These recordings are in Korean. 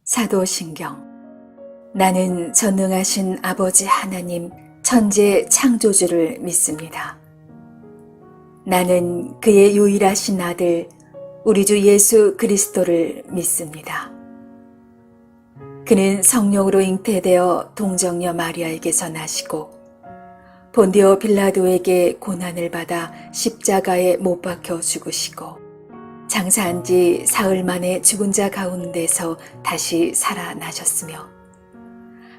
사도신경. 나는 전능하신 아버지 하나님 천재 창조주를 믿습니다. 나는 그의 유일하신 아들 우리 주 예수 그리스도를 믿습니다. 그는 성령으로 잉태되어 동정녀 마리아에게서 나시고 본디오 빌라도에게 고난을 받아 십자가에 못 박혀 죽으시고 장사한 지 사흘 만에 죽은 자 가운데서 다시 살아나셨으며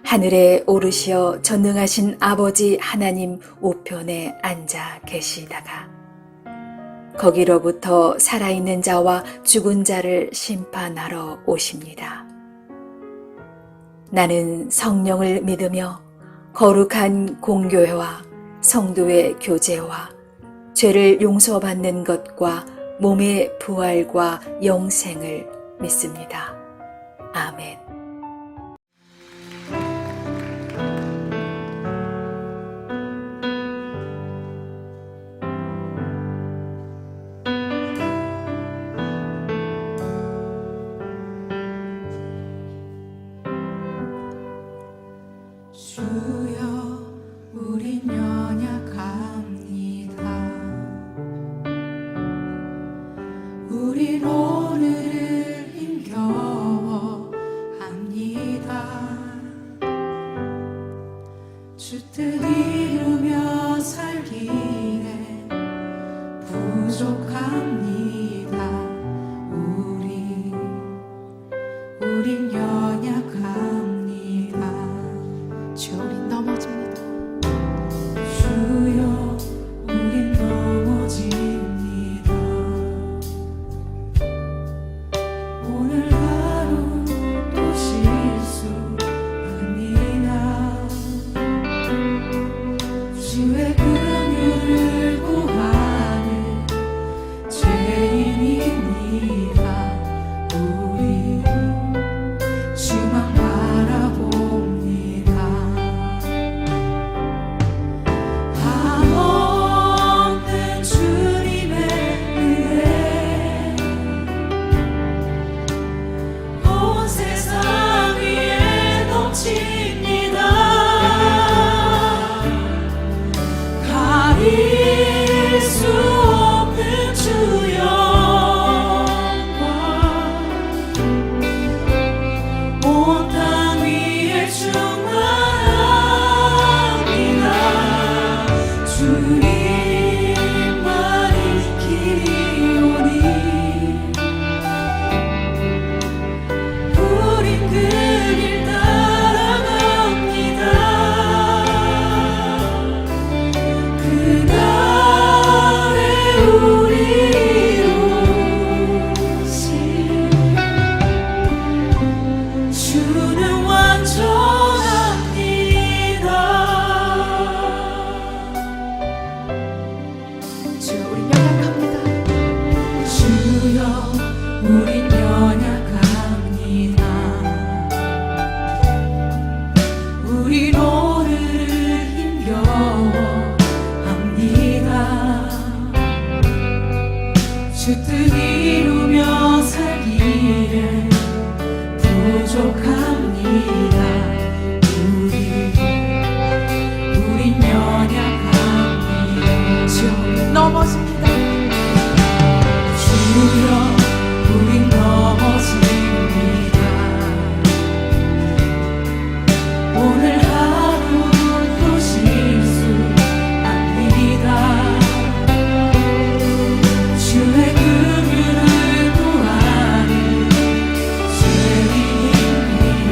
하늘에 오르시어 전능하신 아버지 하나님 우편에 앉아 계시다가 거기로부터 살아있는 자와 죽은 자를 심판하러 오십니다. 나는 성령을 믿으며 거룩한 공교회와 성도의 교제와 죄를 용서받는 것과 몸의 부활과 영생을 믿습니다. 아멘. 주여 우린 연약합니다. 우린 오늘을 힘겨워합니다. 주 뜻 이루며 살기에 부족합니다. 우린 연약합니다. 주여 우린 넘어집니다. 주여 우린 넘어집니다. 오늘 하루 또 실수합니다. 주의 긍휼을 구하는 죄인입니다. 우리 주만 바라봅니다. 한없는 주님의 은혜 온 세상 위에 넘칩니다. 가릴 수 없는 주 영광 온 땅 위에 충만합니다. 주님만이 길이오니 우린 그 길 따라갑니다. 그날에 우리 오실 주는 완전합니다. 주여 우린 연약합니다. 주여 우린 연약합니다. 우린 오늘을 힘겨워합니다. 주 뜻 이루며 살기에 부족합니다. 우린 연약합니다. 주여 우린 넘어집니다. 주여 우린 넘어집니다. 오늘 하루 또 실수합니다. 주의 긍휼을 구하는 죄인입니다.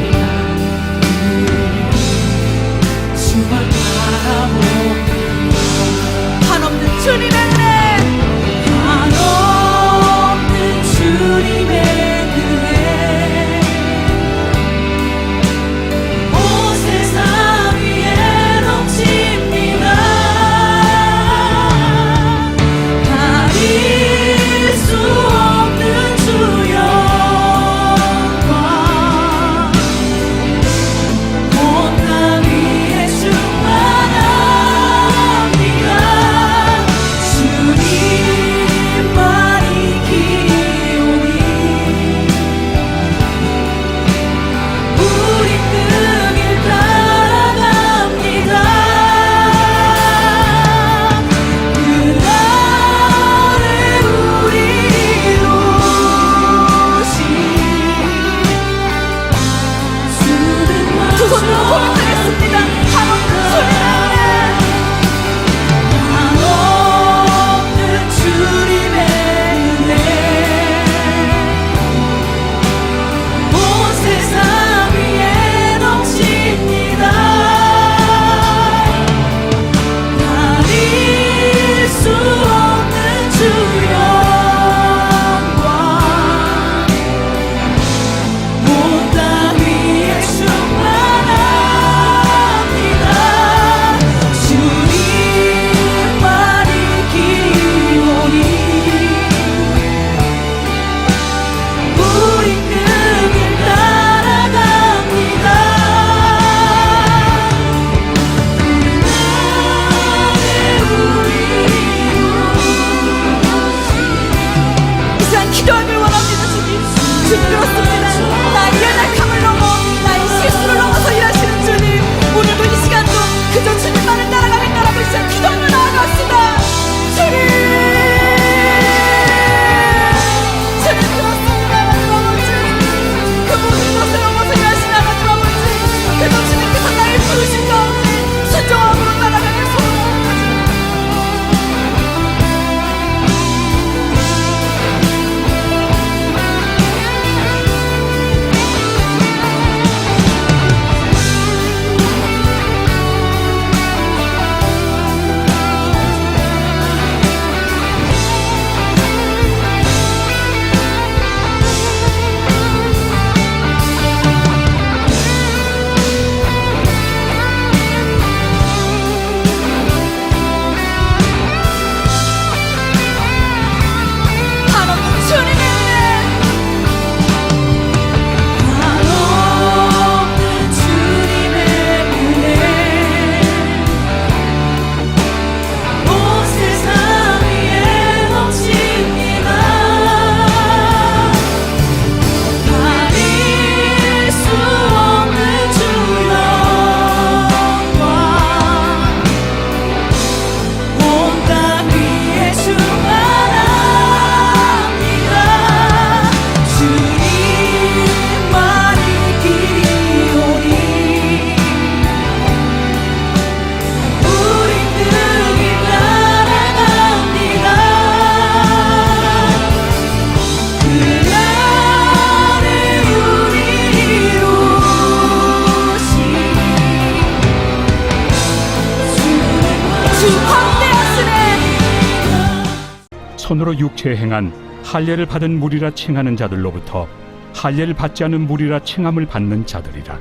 손으로 육체에 행한 할례를 받은 무리라 칭하는 자들로부터 할례를 받지 않은 무리라 칭함을 받는 자들이라.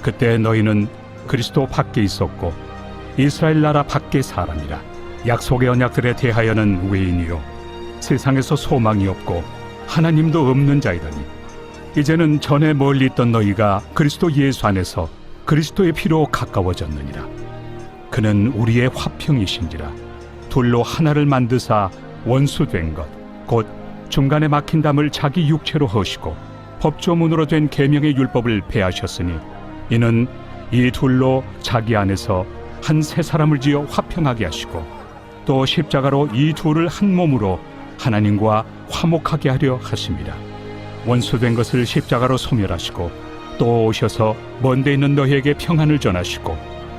그때 너희는 그리스도 밖에 있었고 이스라엘 나라 밖의 사람이라. 약속의 언약들에 대하여는 외인이요 세상에서 소망이 없고 하나님도 없는 자이더니 이제는 전에 멀리 있던 너희가 그리스도 예수 안에서 그리스도의 피로 가까워졌느니라. 그는 우리의 화평이신지라. 둘로 하나를 만드사 원수된 것 곧 중간에 막힌 담을 자기 육체로 허시고 법조문으로 된 계명의 율법을 폐하셨으니 이는 이 둘로 자기 안에서 한 새 사람을 지어 화평하게 하시고 또 십자가로 이 둘을 한 몸으로 하나님과 화목하게 하려 하심이라. 원수된 것을 십자가로 소멸하시고 또 오셔서 먼 데 있는 너희에게 평안을 전하시고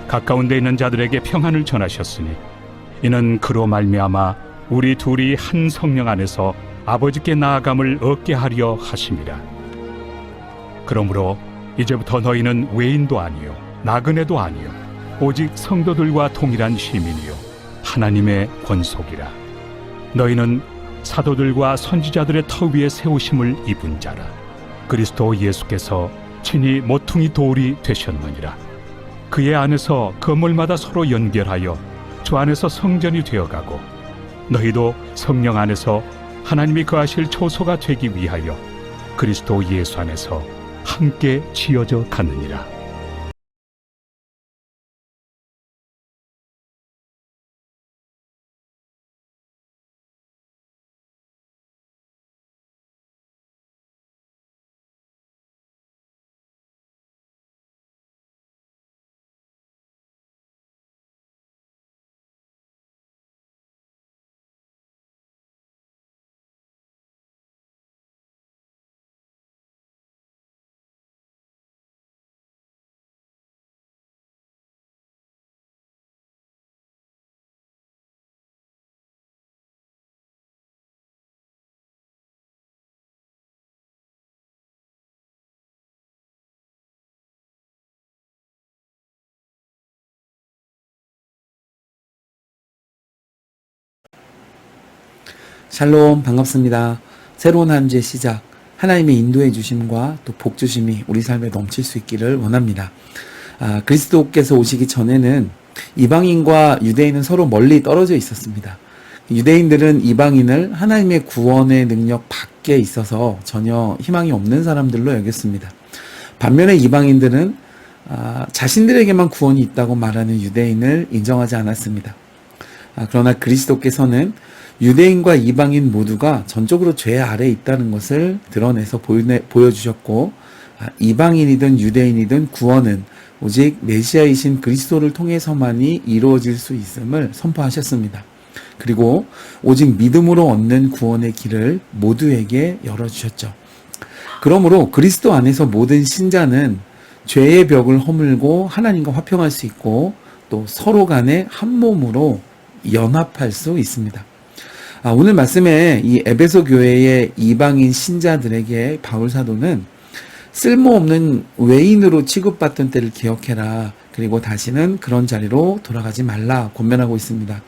가까운 데 있는 자들에게 평안을 전하셨으니 이는 그로 말미암아 우리 둘이 한 성령 안에서 아버지께 나아감을 얻게 하려 하심이라. 그러므로 이제부터 너희는 외인도 아니요 나그네도 아니요 오직 성도들과 동일한 시민이요 하나님의 권속이라. 너희는 사도들과 선지자들의 터 위에 세우심을 입은 자라. 그리스도 예수께서 친히 모퉁이 돌이 되셨느니라. 그의 안에서 건물마다 서로 연결하여 주 안에서 성전이 되어가고 너희도 성령 안에서 하나님이 거하실 초소가 되기 위하여 그리스도 예수 안에서 함께 지어져 가느니라. 샬롬, 반갑습니다. 새로운 한 주의 시작, 하나님의 인도해 주심과 또 복 주심이 우리 삶에 넘칠 수 있기를 원합니다. 그리스도께서 오시기 전에는 이방인과 유대인은 서로 멀리 떨어져 있었습니다. 유대인들은 이방인을 하나님의 구원의 능력 밖에 있어서 전혀 희망이 없는 사람들로 여겼습니다. 반면에 이방인들은 자신들에게만 구원이 있다고 말하는 유대인을 인정하지 않았습니다. 그러나 그리스도께서는 유대인과 이방인 모두가 전적으로 죄 아래에 있다는 것을 드러내서 보여주셨고, 이방인이든 유대인이든 구원은 오직 메시아이신 그리스도를 통해서만이 이루어질 수 있음을 선포하셨습니다. 그리고 오직 믿음으로 얻는 구원의 길을 모두에게 열어주셨죠. 그러므로 그리스도 안에서 모든 신자는 죄의 벽을 허물고 하나님과 화평할 수 있고 또 서로 간에 한 몸으로 연합할 수 있습니다. 오늘 말씀에 이 에베소 교회의 이방인 신자들에게 바울 사도는 쓸모없는 외인으로 취급받던 때를 기억해라. 그리고 다시는 그런 자리로 돌아가지 말라 권면하고 있습니다.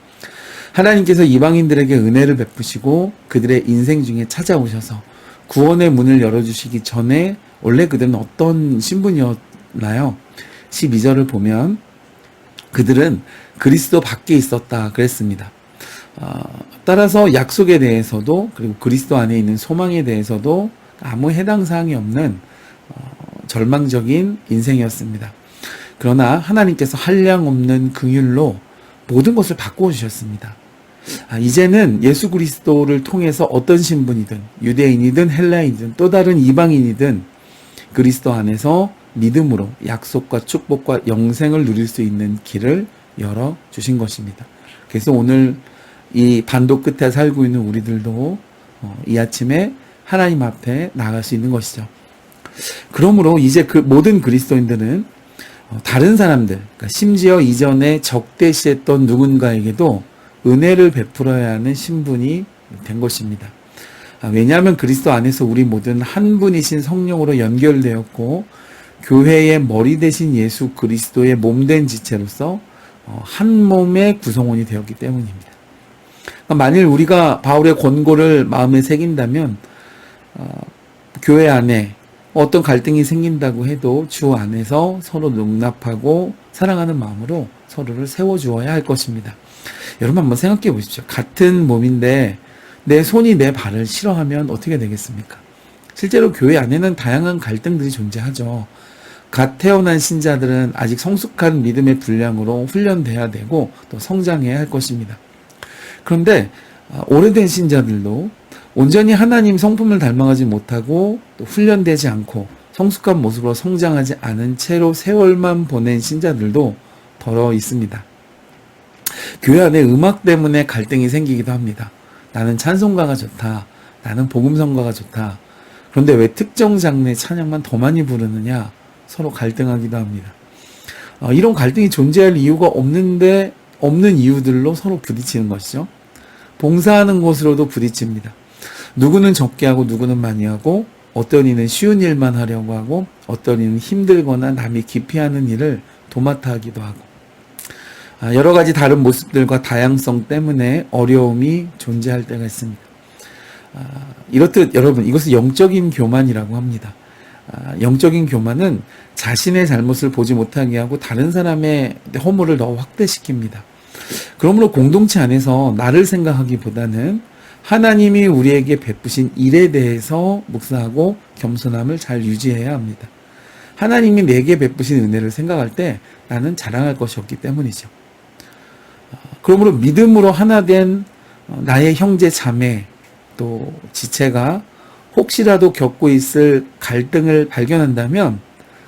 하나님께서 이방인들에게 은혜를 베푸시고 그들의 인생 중에 찾아오셔서 구원의 문을 열어주시기 전에 원래 그들은 어떤 신분이었나요? 12절을 보면 그들은 그리스도 밖에 있었다 그랬습니다. 따라서 약속에 대해서도 그리고 그리스도 안에 있는 소망에 대해서도 아무 해당 사항이 없는 절망적인 인생이었습니다. 그러나 하나님께서 한량없는 긍휼로 모든 것을 바꾸어 주셨습니다. 이제는 예수 그리스도를 통해서 어떤 신분이든 유대인이든 헬라인이든 또 다른 이방인이든 그리스도 안에서 믿음으로 약속과 축복과 영생을 누릴 수 있는 길을 열어주신 것입니다. 그래서 오늘 이 반도 끝에 살고 있는 우리들도 이 아침에 하나님 앞에 나갈 수 있는 것이죠. 그러므로 이제 그 모든 그리스도인들은 다른 사람들, 그러니까 심지어 이전에 적대시했던 누군가에게도 은혜를 베풀어야 하는 신분이 된 것입니다. 왜냐하면 그리스도 안에서 우리 모두는 한 분이신 성령으로 연결되었고 교회의 머리 대신 예수 그리스도의 몸된 지체로서 한 몸의 구성원이 되었기 때문입니다. 그러니까 만일 우리가 바울의 권고를 마음에 새긴다면 교회 안에 어떤 갈등이 생긴다고 해도 주 안에서 서로 용납하고 사랑하는 마음으로 서로를 세워주어야 할 것입니다. 여러분 한번 생각해 보십시오. 같은 몸인데 내 손이 내 발을 싫어하면 어떻게 되겠습니까? 실제로 교회 안에는 다양한 갈등들이 존재하죠. 갓 태어난 신자들은 아직 성숙한 믿음의 분량으로 훈련돼야 되고 또 성장해야 할 것입니다. 그런데 오래된 신자들도 온전히 하나님 성품을 닮아가지 못하고 또 훈련되지 않고 성숙한 모습으로 성장하지 않은 채로 세월만 보낸 신자들도 더러 있습니다. 교회 안에 음악 때문에 갈등이 생기기도 합니다. 나는 찬송가가 좋다. 나는 복음성가가 좋다. 그런데 왜 특정 장르의 찬양만 더 많이 부르느냐? 서로 갈등하기도 합니다. 이런 갈등이 존재할 이유가 없는 이유들로 서로 부딪히는 것이죠. 봉사하는 곳으로도 부딪힙니다. 누구는 적게 하고 누구는 많이 하고 어떤 이는 쉬운 일만 하려고 하고 어떤 이는 힘들거나 남이 기피하는 일을 도맡아 하기도 하고 여러 가지 다른 모습들과 다양성 때문에 어려움이 존재할 때가 있습니다. 이렇듯 여러분 이것은 영적인 교만이라고 합니다. 영적인 교만은 자신의 잘못을 보지 못하게 하고 다른 사람의 허물을 더 확대시킵니다. 그러므로 공동체 안에서 나를 생각하기보다는 하나님이 우리에게 베푸신 일에 대해서 묵상하고 겸손함을 잘 유지해야 합니다. 하나님이 내게 베푸신 은혜를 생각할 때 나는 자랑할 것이 없기 때문이죠. 그러므로 믿음으로 하나 된 나의 형제 자매 또 지체가 혹시라도 겪고 있을 갈등을 발견한다면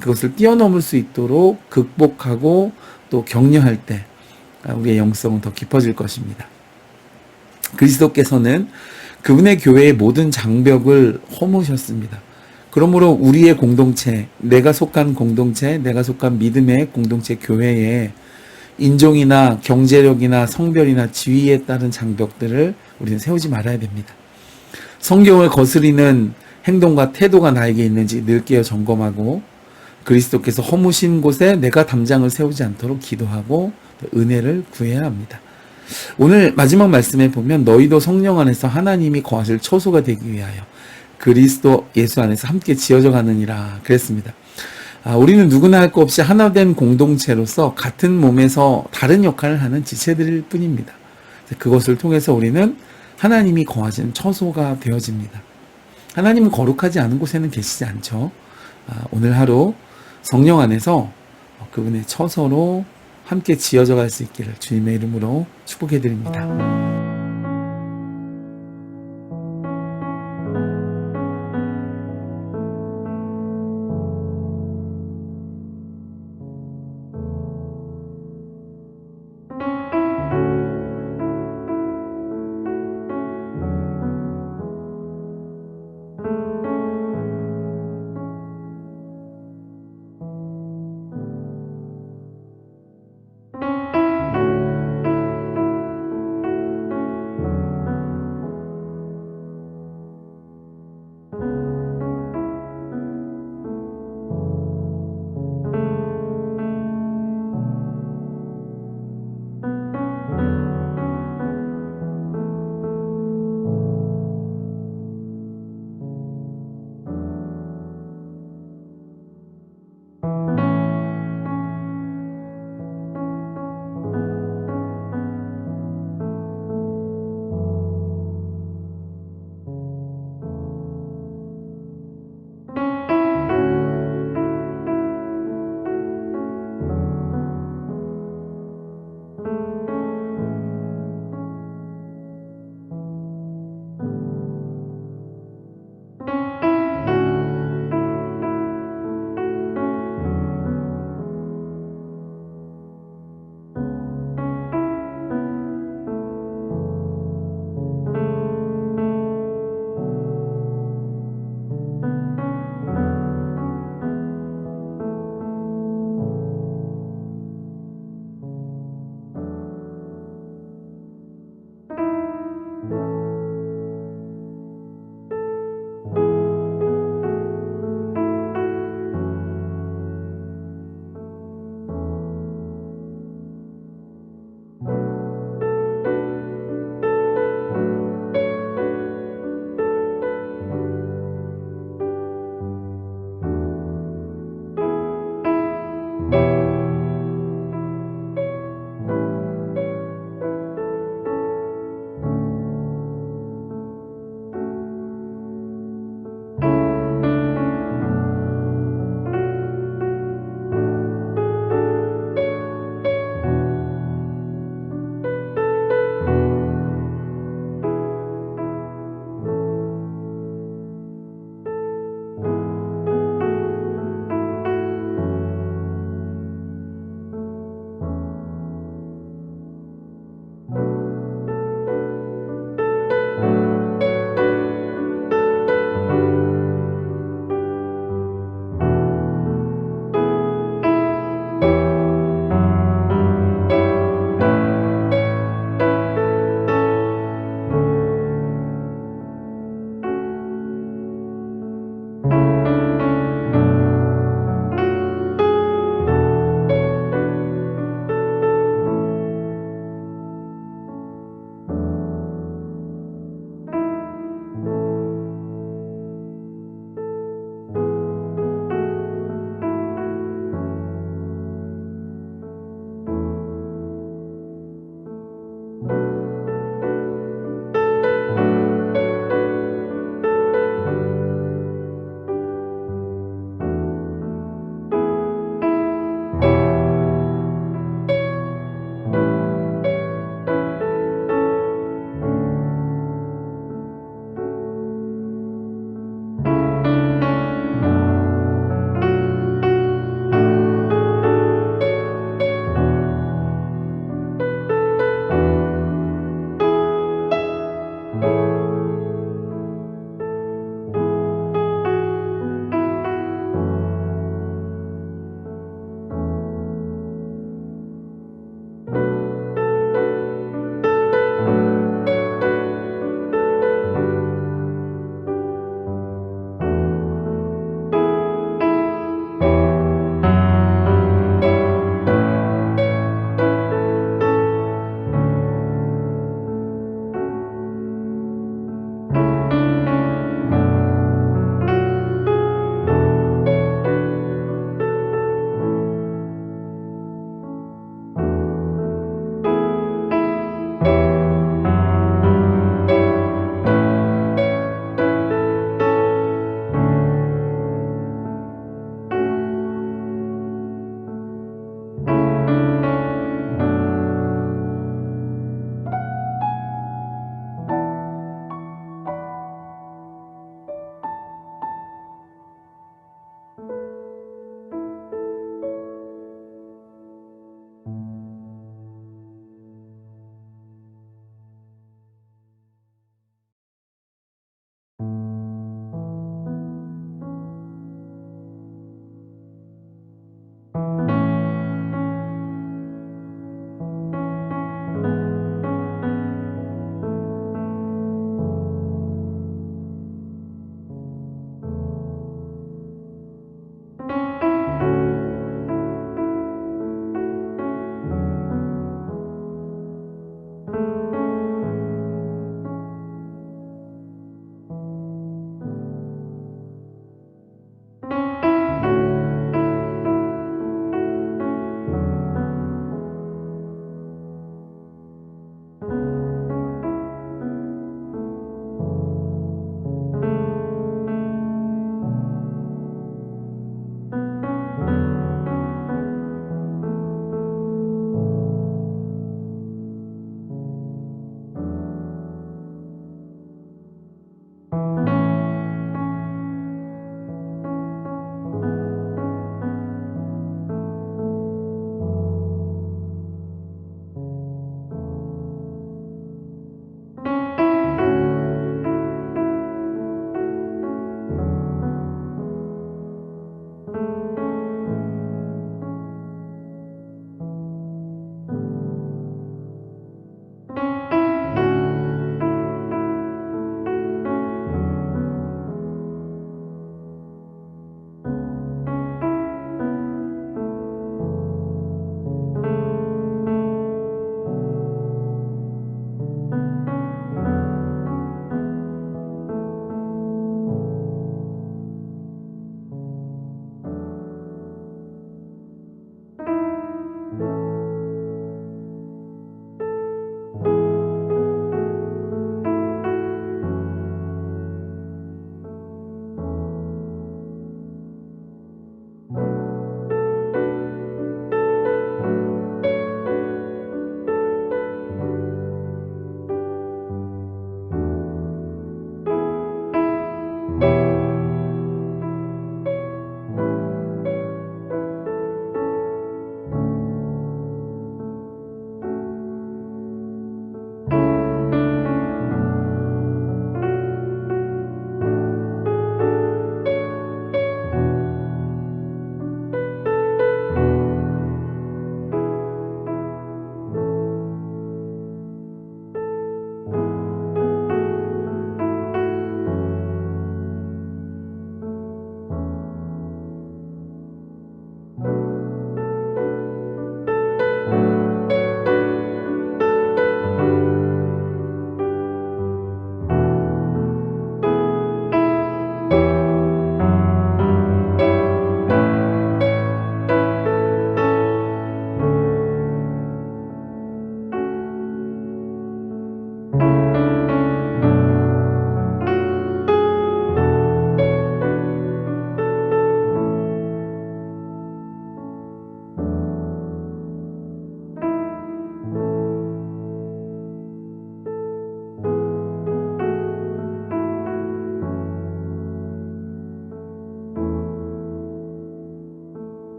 그것을 뛰어넘을 수 있도록 극복하고 또 격려할 때 우리의 영성은 더 깊어질 것입니다. 그리스도께서는 그분의 교회의 모든 장벽을 허무셨습니다. 그러므로 우리의 공동체, 내가 속한 공동체, 내가 속한 믿음의 공동체 교회에 인종이나 경제력이나 성별이나 지위에 따른 장벽들을 우리는 세우지 말아야 됩니다. 성경을 거스리는 행동과 태도가 나에게 있는지 늘 깨어 점검하고 그리스도께서 허무신 곳에 내가 담장을 세우지 않도록 기도하고 은혜를 구해야 합니다. 오늘 마지막 말씀에 보면 너희도 성령 안에서 하나님이 거하실 처소가 되기 위하여 그리스도 예수 안에서 함께 지어져 가느니라 그랬습니다. 우리는 누구나 할 것 없이 하나 된 공동체로서 같은 몸에서 다른 역할을 하는 지체들일 뿐입니다. 그것을 통해서 우리는 하나님이 거하시는 처소가 되어집니다. 하나님은 거룩하지 않은 곳에는 계시지 않죠. 오늘 하루 성령 안에서 그분의 처소로 함께 지어져 갈 수 있기를 주님의 이름으로 축복해 드립니다.